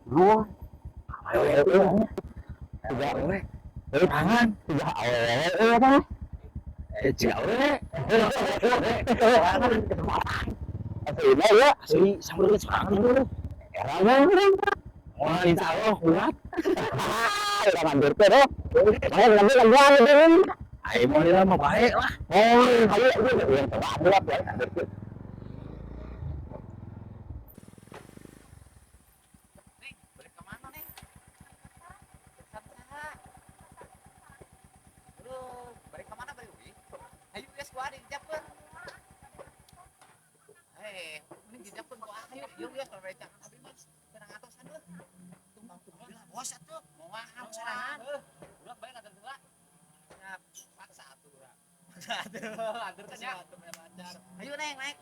Dua. Ayo. Tiga we. Tangan. Tiga apa? Tiga we. Asli ya, asli sambil serangan dulu. Wah, insya Allah kuat. Udah mandir tuh. Ayo ngambil. Ayo mau lama baik lah. Oh, ayo yang terlambat ya. Ayo naik.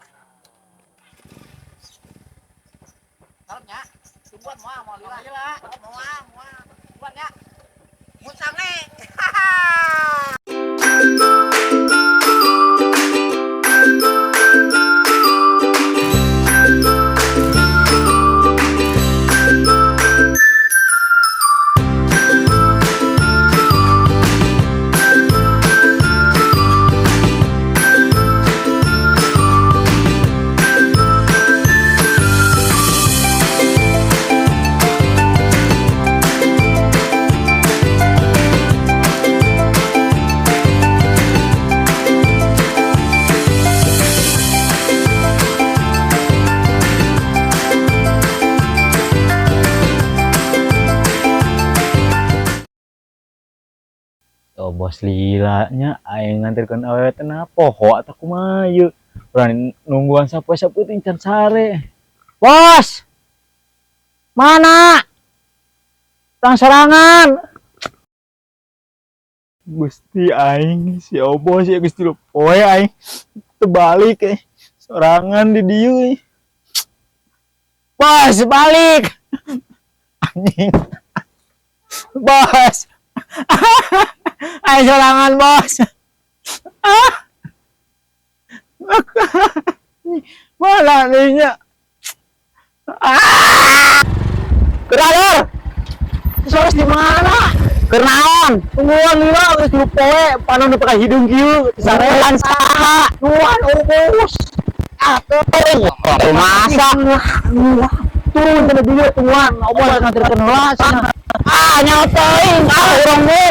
Kalapnya, tungguan mau lihat. Mau. Tungguan ya. Musang nih. Oh bos lilanya aing nganterkeun awewe teh na poho ataku mah ieu. Berani nungguan sapoe-sapoe teh can sare. Bos. Mana? Tang serangan. Gusti aing si obo si Gusti lu poe aing terbalik sorangan di dieu. Bos balik. Anjing. Bos. Ayo sorangan bos. Mana nih? Kerador. Soros di mana? Kernaon? Tungguan lila geus lu poe panon nu pakai hidung kieu. Sarean saha? Nuan urus. Atuh. Masa? Tuh teh dia tungguan. Obos nganterkeun heula cenah. Nyawa teuing urang we.